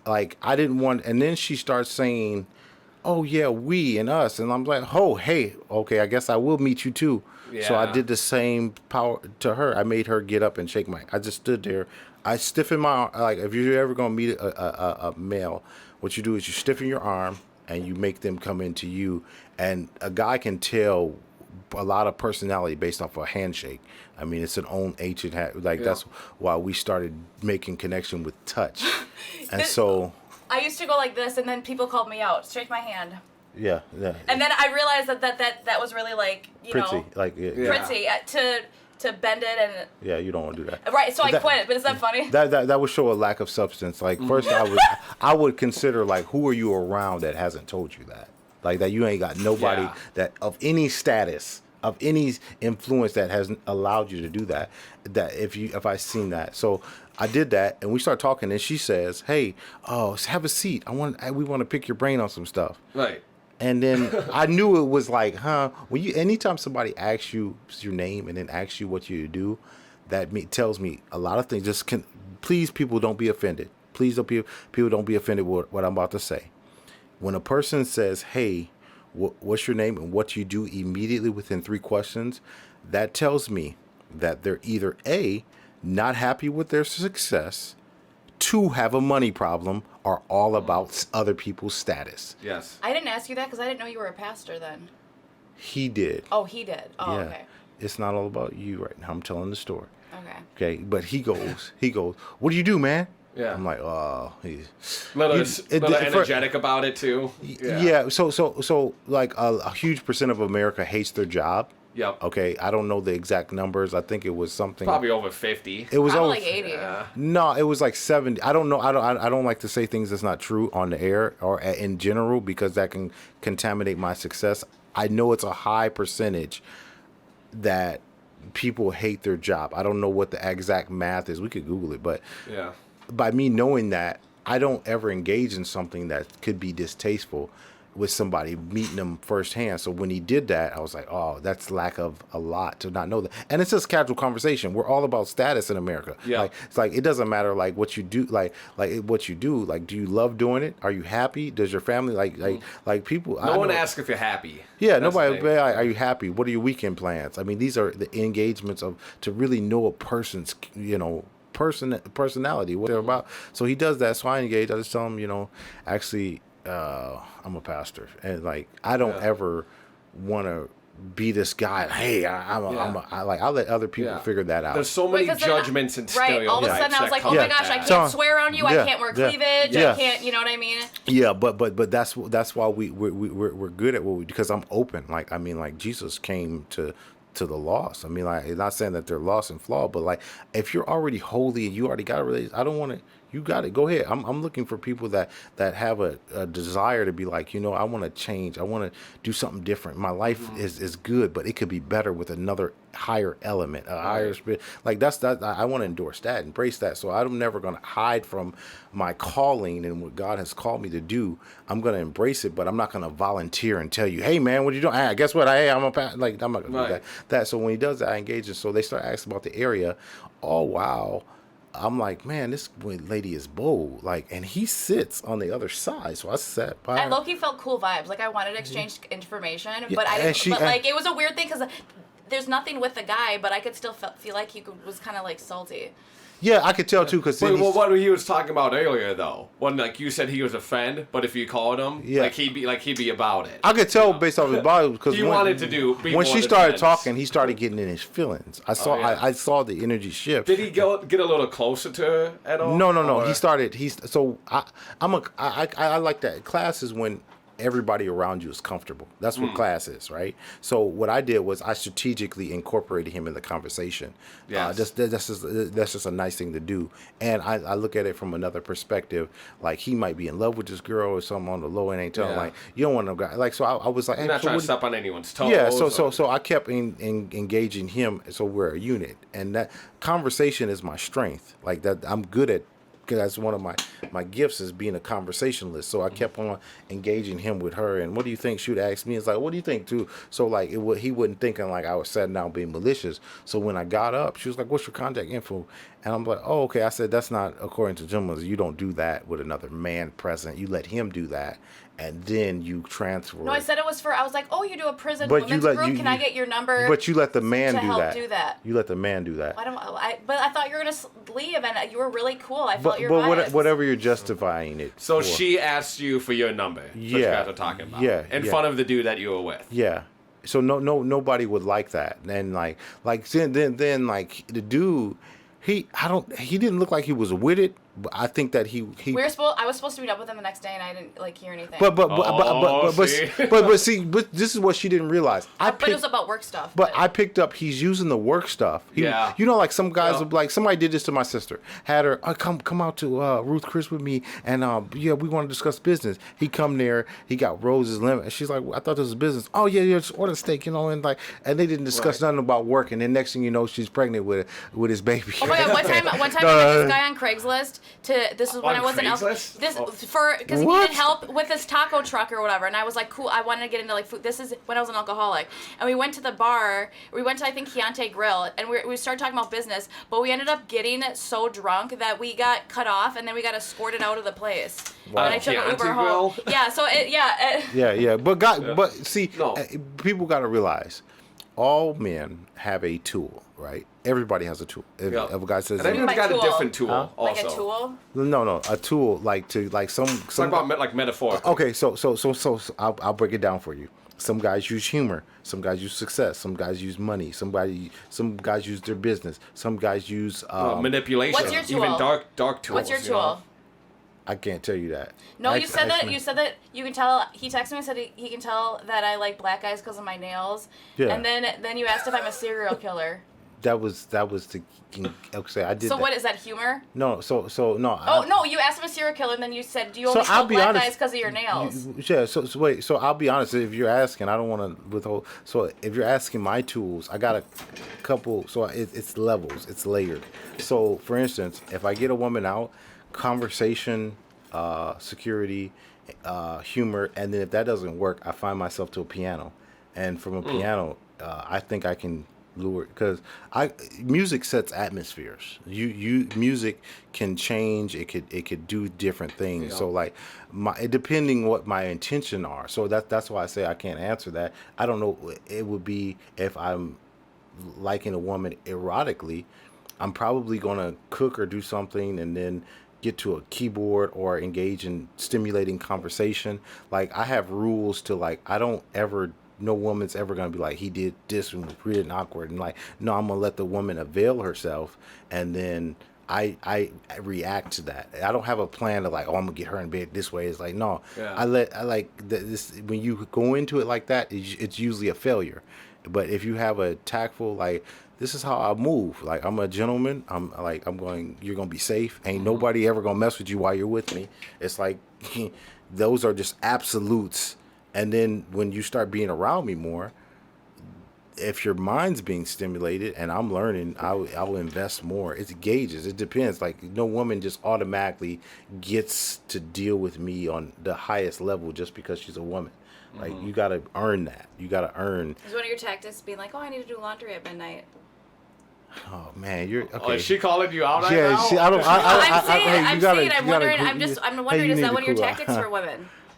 like I didn't want, and then she starts saying, "Oh yeah, we and us," and I'm like, "Oh hey, okay, I guess I will meet you too." So I Yeah. did the same power to her. I made her get up and shake my. I just stood there. I stiffened my like. If you're ever gonna meet a male, what you do is you stiffen your arm and you make them come into you. And a guy can tell a lot of personality based off a handshake. I mean, it's an own ancient like Yeah. that's why we started making connection with touch. And This- so I used to go like this, and then people called me out. Shake my hand. yeah, And then I realized that was really like, you pretty know, like Yeah. pretty to bend it and yeah, you don't want to do that. right. So I That- quit. But is that funny? That would show a lack of substance. Like first, I would consider like who are you around that hasn't told you that, like that you ain't got nobody Yeah. that of any status of any influence that has allowed you to do that. That if I seen that, so I did that, and we start talking, and she says, "Hey, have a seat. We want to pick your brain on some stuff." Right. And then I knew it was like, when anytime somebody asks you your name and then asks you what you do, that tells me a lot of things. Please, people, don't be offended. Please don't people don't be offended with what I'm about to say. When a person says, "Hey, what's your name and what you do?" immediately within 3 questions, that tells me that they're either A, not happy with their success, 2, have a money problem, or all about other people's status. Yes. I didn't ask you that because I didn't know you were a pastor then. He did. Oh, he did. Oh, Yeah. okay. It's not all about you right now. I'm telling the story. Okay. Okay. But he goes, "What do you do, man?" Yeah. I'm like, "Oh, he's Little, You- little it- for- energetic about it too. yeah." So like a huge percent of America hates their job. Yep. Okay. I don't know the exact numbers. I think it was something. Probably over 50. It was Probably over, like 80. Yeah. No, it was like 70. I don't know. I don't like to say things that's not true on the air or in general because that can contaminate my success. I know it's a high percentage that people hate their job. I don't know what the exact math is. We could Google it, but Yeah. by me knowing that, I don't ever engage in something that could be distasteful with somebody, meeting them firsthand. So when he did that, I was like, oh, that's lack of a lot to not know that. And it's just casual conversation. We're all about status in America. Yeah. Like, it's like, it doesn't matter like what you do, like what you do. Like, do you love doing it? Are you happy? Does your family like people? No one asks if you're happy. Yeah, That's the nobody. thing. Are you happy? What are your weekend plans? I mean, these are the engagements to really know a person's, personality, what they're about. So he does that. So I engage. I just tell him, actually, I'm a pastor, and like I don't Yeah. ever want to be this guy. Hey, I'll let other people Yeah. figure that out. There's so many Because then judgments and right, all of a stereotypes sudden I was that like, come oh my with gosh, I that. can't So- swear on you. yeah, I can't wear yeah, cleavage. yeah. I can't, you know what I mean? Yeah, but that's why we're good at what we, because I'm open. Like I mean, like Jesus came to the lost. I mean, like not saying that they're lost and flawed, but like if you're already holy and you already got a relationship, I don't want to. You got it. Go ahead. I'm looking for people that have a desire to be like, I want to change. I want to do something different. My life is good, but it could be better with another higher element, a higher spirit. Like that's that. I want to endorse that, embrace that. So I'm never going to hide from my calling and what God has called me to do. I'm going to embrace it, but I'm not going to volunteer and tell you, hey man, what are you doing? Hey, guess what? I'm a like I'm not going to do Right. that. So when he does that, I engage. And so they start asking about the area. Oh wow. I'm like, man, this lady is bold. Like, and he sits on the other side. So I sat by I her. low-key felt cool vibes. Like I wanted to exchange information, Yeah, but I and didn't. she- But and- like it was a weird thing because there's nothing with the guy, but I could still feel like he was kind of like salty. Yeah, I could tell too because Well, what he was talking about earlier, though, when like you said he was a friend, but if you called him, Yeah. like he'd be about it. I could tell based off his body because He wanted to be when more she than started friends. talking, he started getting in his feelings. I saw yeah. I saw the energy shift. Did he get a little closer to her at all? No. Or- He started. I like that. Class is when everybody around you is comfortable. That's what class is, right? So what I did was I strategically incorporated him in the conversation. Yes. That's just a nice thing to do. And I look at it from another perspective. Like he might be in love with this girl or something on the low end. Ain't telling Yeah. like you don't want no guy. Like so I was like, You're hey, not so trying what to do you- step on anyone's toes. yeah, so or- so I kept engaging him, so we're a unit, and that conversation is my strength. Like that, I'm good at. Because that's one of my gifts is being a conversationalist. So I kept on engaging him with her. And what do you think? She would ask me. It's like, what do you think too? So like he wasn't thinking like I was sitting down being malicious. So when I got up, she was like, what's your contact info? And I'm like, oh, okay. I said, that's not according to gentlemen. You don't do that with another man present. You let him do that, and then you transfer. No, I said it was for. I was like, oh, you do a prison But women's you let group. Can I get your number? But you let the man to do help that. do that. You let the man do that. But I thought you were gonna leave, and you were really cool. I felt your But vibes. whatever you're justifying it. So for. she asked you for your number. That's what you Yeah. guys are talking about. Yeah, In yeah. front of the dude that you were with. Yeah. So nobody would like that. And like then like the dude, he didn't look like he was with it, but I think that he I was supposed to meet up with him the next day, and I didn't like hear anything. but see, this is what she didn't realize. But it was about work stuff. But I picked up he's using the work stuff. Yeah. You know, like some guys Yeah. would like somebody did this to my sister. Had her come out to Ruth Chris with me, and yeah, we want to discuss business. He come there, he got Rose's lemon, and she's like, I thought this was business. Oh yeah, just order steak, you know, and they didn't discuss nothing about work, and then next thing you know, she's pregnant with his baby. Oh my god! One time I met this guy on Craigslist. This is when On I wasn't out. Craigslist? Because he What? needed help with his taco truck or whatever, and I was like, cool. I wanted to get into like food. This is when I was an alcoholic, and we went to the bar. We went to I think Chianti Grill, and we started talking about business. But we ended up getting so drunk that we got cut off, and then we got escorted out of the place. Wow. And I took an Chianti Uber home. Grill? Yeah. So Yeah. But see, No. people got to realize, all men have a tool, right? Everybody has a tool. If a guy says, And everyone's my got tool. a different tool also. like a tool. no, a tool like some. Talk about like metaphorically. Okay, so I'll break it down for you. Some guys use humor. Some guys use success. Some guys use money. Some guys use their business. Some guys use Manipulation. What's your Even tool? dark tools. What's your you know? tool? I can't tell you that. No, you Ask- said ask that. me. You said that you can tell. He texted me and said he can tell that I like black guys because of my nails. Yeah. And then you asked if I'm a serial killer. That was the. Okay, I did. So that. what is that humor? No, so no. Oh no, you asked if I'm a serial killer, and then you said, "Do you only So I'll kill be black honest. guys because of your nails?" Yeah. So wait. So I'll be honest. If you're asking, I don't want to withhold. So if you're asking my tools, I got a couple. So it's levels. It's layered. So for instance, if I get a woman out, conversation, security, humor, and then if that doesn't work, I find myself to a piano, and from a piano, I think I can lure because music sets atmospheres. Music can change. It could do different things. Yeah. So like depending what my intention are. So that's why I say I can't answer that. I don't know. It would be if I'm liking a woman erotically, I'm probably gonna cook or do something and then get to a keyboard or engage in stimulating conversation. Like I have rules to like I don't ever. No woman's ever gonna be like he did this and was weird and awkward and like no, I'm gonna let the woman avail herself and then I react to that. I don't have a plan to like, oh, I'm gonna get her in bed this way. It's like no, Yeah. I like this when you go into it like that, it's usually a failure. But if you have a tactful like, this is how I move. Like I'm a gentleman. You're gonna be safe. Ain't nobody ever gonna mess with you while you're with me. It's like those are just absolutes. And then when you start being around me more, if your mind's being stimulated and I'm learning, I will invest more. It's gauges. It depends. Like no woman just automatically gets to deal with me on the highest level just because she's a woman. Like you got to earn that. You got to earn. Is one of your tactics being like, "Oh, I need to do laundry at midnight"? Oh man, you're okay. Oh, is she calling you out right Yeah, now? see, I don't. I'm hey, saying. you gotta- I'm you gotta wondering. cool- I'm wondering. hey, Is you that need one of your to cool tactics out. for women?